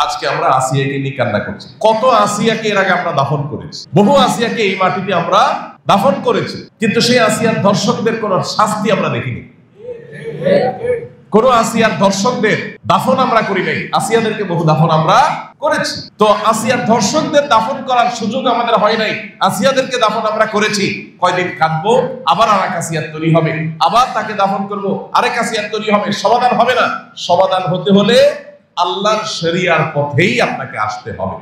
আজকে আমরা আসিয়াকে নিয়ে কান্না করছি। কত আসিয়াকে এর আগে আমরা দাফন করেছি, বহু আসিয়াকে এই মাটিতে আমরা দাফন করেছি, কিন্তু সেই আসিয়ার ধর্ষকদের কোন শাস্তি আমরা দেখিনি। কোন আসিয়ার ধর্ষকদের দাফন আমরা করি নাই, আসিয়াদেরকে বহু দাফন আমরা করেছি। তো আসিয়ার ধর্ষকদের দাফন করার সুযোগ আমাদের হয় নাই, আসিয়াদেরকে দাফন আমরা করেছি। কয়দিন কাঁদবো, আবার আরেক আসিয়ার তৈরি হবে, আবার তাকে দাফন করব, আরেক আসিয়ার তৈরি হবে। সমাধান হবে না। সমাধান হতে হলে আল্লাহর শরিয়ার পথেই আপনাকে আসতে হবে।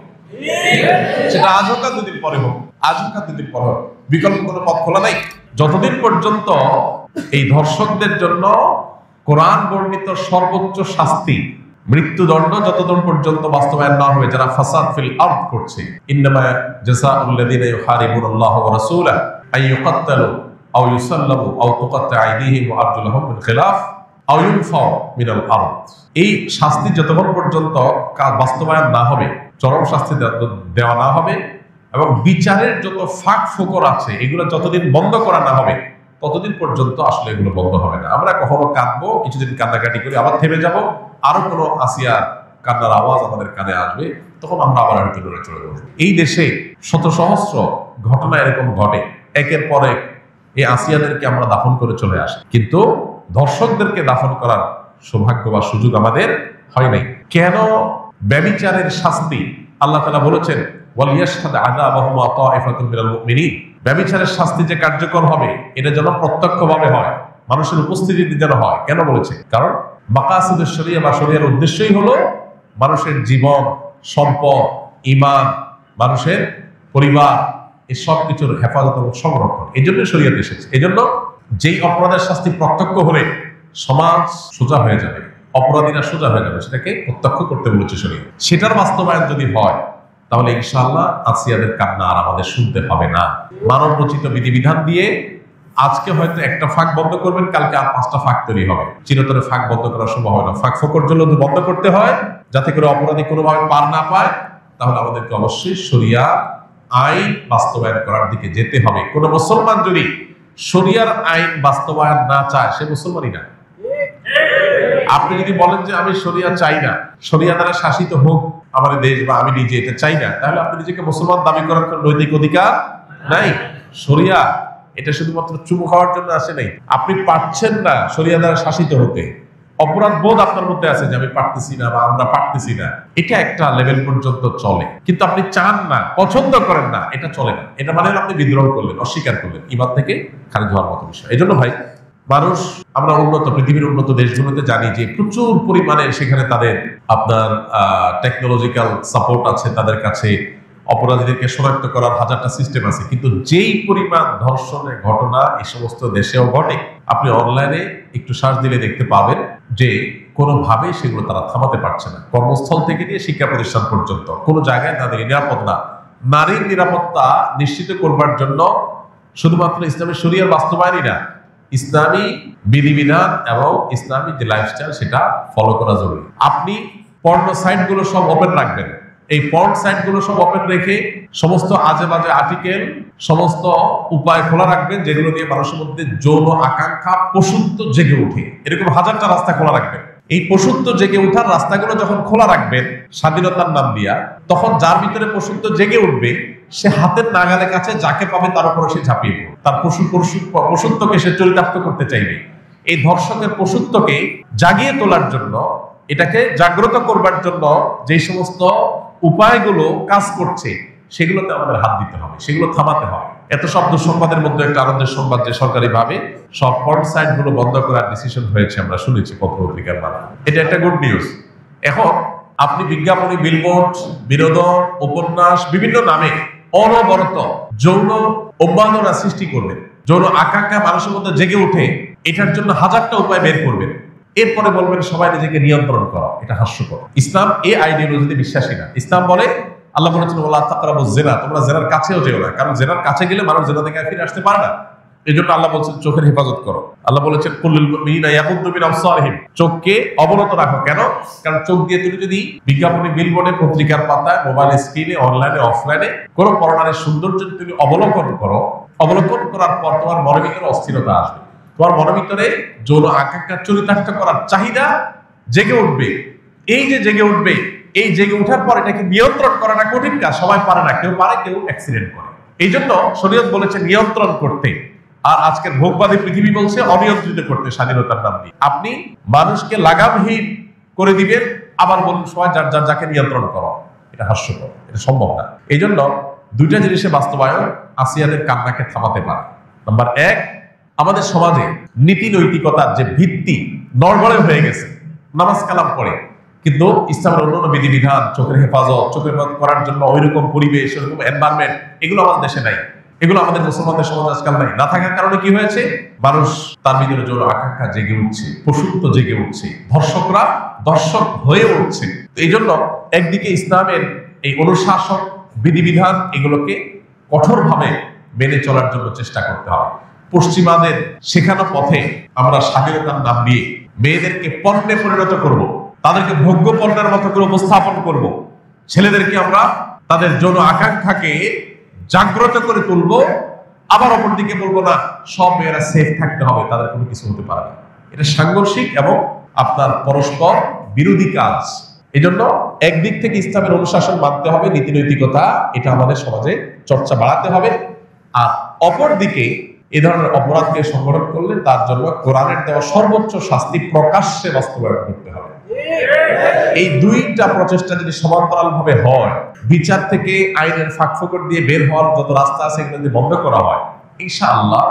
সেটা আজ হোক আর দুদিন পরে হোক, আজ হোক আর দুদিন পরে হোক, বিকল্প কোনো পথ খোলা নাই। যতদিন পর্যন্ত এই ধর্ষকদের জন্য কোরআন বর্ণিত সর্বোচ্চ শাস্তি মৃত্যুদণ্ড যতদিন পর্যন্ত বাস্তবায়ন না হবে, যারা ফাসাদ ফিল আরদ করছে, ইন্নামা জাযাউল লাযিনা ইউহারিবুনাল্লাহা ওয়া রাসূলাহু আন ইউকাত্তালু আও ইউসাল্লাবু আও তুকাত্তা আইদিহিম ওয়া আরজুলুহুম মিন খিলাফ আও ইউনফাউ মিনাল আরদ। এই শাস্তি যতক্ষণ পর্যন্ত বাস্তবায়ন না হবে, চরম শাস্তি দেওয়া না হবে, এবং বিচারের যত ফাঁক ফোকর আছে এগুলো যতদিন বন্ধ করা না হবে, ততদিন পর্যন্ত আসলে এগুলো বন্ধ হবে না। আমরা কখনো কাঁদবো, কিছুদিন কান্নাকাটি করি, আবার থেমে যাব, আরো কোনো আসিয়া কান্নার আওয়াজ আমাদের কানে আসবে, তখন আমরা আবার হয়তো লড়ে চলে যাবো। এই দেশে শত সহস্র ঘটনা এরকম ঘটে, একের পর এক এই আসিয়াদেরকে আমরা দাফন করে চলে আসি, কিন্তু ধর্ষকদেরকে দাফন করার সৌভাগ্য বা সুযোগ আমাদের হয় নাই। কেন ব্যভিচারের শাস্তি আল্লাহ তাআলা বলেছেন ওয়ালিয়াশহাদ আযাবাহুম তাইফাতুম মিনাল মুমিনিন, ব্যভিচারের শাস্তি যে কার্যকর হবে এটা যেন প্রত্যক্ষভাবে হয়, মানুষের উপস্থিতিতে যেন হয়। কেন বলেছে? কারণ মাকাসিদুশ শরিয়া বা শরিয়ার উদ্দেশ্যই হলো মানুষের জীবন, সম্পদ, ঈমান, মানুষের পরিবার, এই সব কিছুর হেফাজত এবং সংরক্ষণ। এই জন্য শরিয়াত এসেছে। এই জন্য যেই অপরাধের শাস্তি প্রত্যক্ষ হলে সমাজ সোজা হয়ে যাবে, অপরাধীরা সোজা হয়ে যাবে, সেটাকে প্রত্যক্ষ করতে বলেছে শরিয়াত। সেটার বাস্তবায়ন যদি হয় তাহলে ইনশাআল্লাহ আসিয়াদের কান্না আর আমাদের শুনতে হবে না। মানব রচিত বিধিবিধান দিয়ে আজকে হয়তো একটা ফাঁক বন্ধ করবেন, কালকে আর 5টা ফাঁক তৈরি হবে। চিরতরে ফাঁক বন্ধ করা সম্ভব হয় না। ফাঁক ফোকর জন্য বন্ধ করতে হয়, যাতে করে অপরাধী কোনোভাবে পার না পায়। তাহলে আমাদেরকে অবশ্যই শরিয়া আইন বাস্তবায়ন করার দিকে যেতে হবে। কোন মুসলমান যদি শরিয়ার আইন বাস্তবায়ন না চায়, সে মুসলমানই না। আপনি যদি বলেন যে আমি শরিয়া চাই না, শরিয়া দ্বারা শাসিত হোক আমাদের দেশ বা আমি নিজে এটা চাই না, তাহলে আপনি নিজেকে মুসলমান দাবি করার কোনো নৈতিক অধিকার নাই। শরিয়া এটা শুধুমাত্র চুমু খাওয়ার জন্য আসে নাই। আপনি পারছেন না শরিয়া দ্বারা শাসিত হতে, অপরাধ বোধ আপনার মধ্যে আছে যে আমি পারতেছি না বা আমরা পারতেছি না, এটা একটা লেভেল পর্যন্ত চলে। কিন্তু আপনি চান না, পছন্দ করেন না, এটা চলে না। এটা মানে আপনি বিদ্রোহ করলেন, অস্বীকার করলেন, ঈমান থেকে খারিজ হওয়ার মতো বিষয়। এই জন্য ভাই, মানুষ, আমরা পৃথিবীর উন্নত দেশগুলোতে জানি যে প্রচুর পরিমাণে সেখানে তাদের আপনার টেকনোলজিক্যাল সাপোর্ট আছে, তাদের কাছে অপরাধীদেরকে শনাক্ত করার হাজারটা সিস্টেম আছে। কিন্তু যেই পরিমাণ ধর্ষণের ঘটনা এই সমস্ত দেশেও ঘটে, আপনি অনলাইনে একটু সার্চ দিলে দেখতে পাবেন যে কোনোভাবেই সেগুলো তারা থামাতে পারছে না। কর্মস্থল থেকে নিয়ে শিক্ষা প্রতিষ্ঠান পর্যন্ত কোনো জায়গায় তাদের নিরাপদ না। নারীর নিরাপত্তা নিশ্চিত করবার জন্য শুধুমাত্র ইসলামের শরিয়ার বাস্তবায়নই না, ইসলামী বিধিবিধান এবং ইসলামী যে লাইফস্টাইল সেটা ফলো করা জরুরি। আপনি পর্ন সাইটগুলো সব ওপেন রাখবেন। এই পর্ন সাইটগুলো সব ওপেন রেখে সমস্ত আজে বাজে আর্টিকেল, সমস্ত উপায় খোলা রাখবেন যেগুলো দিয়ে মানুষের মধ্যে যৌন আকাঙ্ক্ষা পশুত্ব জেগে ওঠে। এরকম হাজারটা রাস্তা খোলা রাখবেন। এই পশুত্ব জেগে ওঠার রাস্তাগুলো যখন খোলা রাখবেন স্বাধীনতার নাম দিয়া, তখন যার ভিতরে পশুত্ব জেগে উঠবে সে হাতের নাগালের কাছে যাকে পাবে তার উপরে সে ঝাঁপিয়ে পড়বে। তার পশুত্বকে সে চরিতার্থ করতে চাইবে। এই ধর্ষকের পশুত্বকে জাগিয়ে তোলার জন্য, এটাকে জাগ্রত করবার জন্য যে সমস্ত উপায়গুলো কাজ করছে সেগুলোতে আমাদের হাত দিতে হবে, সেগুলো থামাতে হবে। এত শব্দ সংবাদের মধ্যে একটা আনন্দের সংবাদ যে সরকারিভাবে সব পর্ন সাইট গুলো বন্ধ করার ডিসিশন হয়েছে, আমরা শুনেছি পত্র পত্রিকার মাধ্যমে। এটা একটা গুড নিউজ। এখন আপনি বিজ্ঞাপনী, বিলবোর্ড, বিনোদন, উপন্যাস, বিভিন্ন নামে অনবরত যৌন অভ্যন্তরা সৃষ্টি করবেন, যৌন আকাঙ্ক্ষা মানুষের মধ্যে জেগে উঠে, এটার জন্য হাজারটা উপায় বের করবেন। এরপরে বলবেন সবাই নিজেকে নিয়ন্ত্রণ করা। এটা হাস্যকর। ইসলাম এই আইডিওলজিতে বিশ্বাসী না। ইসলাম বলে, আল্লাহ বলেছেন ওয়ালা তাকরাবুজ জিনা, তোমরা জেনার কাছেও যেও না, কারণ জেনার কাছে গেলে মানুষ জেনা থেকে ফিরে আসতে পারে না। এই জন্য আল্লাহ বলছেন চোখের হেফাজত করো। আল্লাহ বলেছেন কুল্লুল মুমিনিনা ইয়াগুদ্দু মিন আবসারিহিম, চোখকে অবনত রাখো। কেন? কারণ চোখ দিয়ে তুমি যদি বিজ্ঞাপনী, বিলবোর্ডে, পত্রিকার পাতায়, মোবাইল স্ক্রিনে, অনলাইনে, অফলাইনে কোনো পরনারীর সৌন্দর্য তুমি অবলোকন করো, অবলোকন করার পর তোমার মনের ভিতরে অস্থিরতা আসবে, তোমার মনের ভিতরে যৌন আকাঙ্ক্ষা চরিতার্থ করার চাহিদা জেগে উঠবে। এই যে জেগে উঠবে, এই জেগে ওঠার পর এটাকে নিয়ন্ত্রণ করাটা কঠিন কাজ, সবাই পারে না, কেউ পারে, কেউ অ্যাক্সিডেন্ট করে। এই জন্য শরীয়ত বলেছে নিয়ন্ত্রণ করতে, আর আজকের ভোগবাদী পৃথিবী বলছে অনিয়ন্ত্রিত করতে স্বাধীনতার নাম দিয়ে। আপনি মানুষকে লাগামহীন করে দিবেন, আবার বলুন সবাই যার যার যাকে নিয়ন্ত্রণ করো, এটা হাস্যকর, এটা সম্ভব না। এই জন্য দুইটা জিনিসের বাস্তবায়ন আসিয়াদের কান্নাকে থামাতে পারে। নাম্বার এক, আমাদের সমাজে নীতি নৈতিকতার যে ভিত্তি নড়বড়ে হয়ে গেছে, নামাজ কালাম পড়ে, কিন্তু ইসলামের অন্যান্য বিধিবিধান, চোখের হেফাজত করার জন্য ওইরকম পরিবেশ, ওইরকম এনভায়রনমেন্ট, এগুলো আমাদের দেশে নাই, এগুলো আমাদের মুসলমানদের সমাজ আজকাল নাই। না থাকার কারণে কি হয়েছে, মানুষ তার ভিতরে জোর আকাঙ্ক্ষা জেগে উঠছে, পশুত্ব জেগে উঠছে, ধর্ষকরা দর্শক হয়ে উঠছে। এই জন্য একদিকে ইসলামের এই অনুশাসন, বিধিবিধান, এগুলোকে কঠোরভাবে মেনে চলার জন্য চেষ্টা করতে হবে। পশ্চিমাদের শেখানো পথে আমরা স্বাধীনতার নাম দিয়ে মেয়েদেরকে পণ্যে পরিণত করব, তাদেরকে ভোগ্য পণ্যের মতো করে উপস্থাপন করব, ছেলেদেরকে আমরা তাদের যৌন আকাঙ্ক্ষাকে জাগ্রত করে তুলব, আবার অপরদিকে বলবো না সব মেয়েরা সেফ থাকতে হবে, তাদের কোনো কিছু হতে পারে না। এটা সাংঘর্ষিক এবং আপনার পরস্পর বিরোধী কাজ। এই জন্য একদিক থেকে ইসলামের অনুশাসন মানতে হবে, নীতি নৈতিকতা, এটা আমাদের সমাজে চর্চা বাড়াতে হবে। আর অপরদিকে এ ধরনের অপরাধকে সংগঠন করলে তার জন্য কোরআনের দেওয়া সর্বোচ্চ শাস্তি প্রকাশ্যে বাস্তবায়ন করতে হবে। এই দুইটা প্রচেষ্টা যদি সমান্তরাল ভাবে হয়, বিচার থেকে আইনের ফাঁকফোকর দিয়ে বের হওয়ার যত রাস্তা আছে এগুলো যদি বন্ধ করা হয়, ইনশাআল্লাহ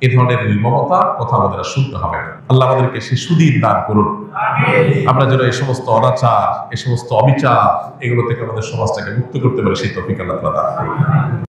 এ ধরনের নির্মমতা কথা আমাদের শুনতে হবে না। আল্লাহ আমাদেরকে সে সুদিন দান করুন। আমরা যেন এই সমস্ত অনাচার, এই সমস্ত অবিচার, এগুলো থেকে আমাদের সমাজটাকে মুক্ত করতে পারি, সেই তৌফিক আল্লাহ তাআলা দান করুন।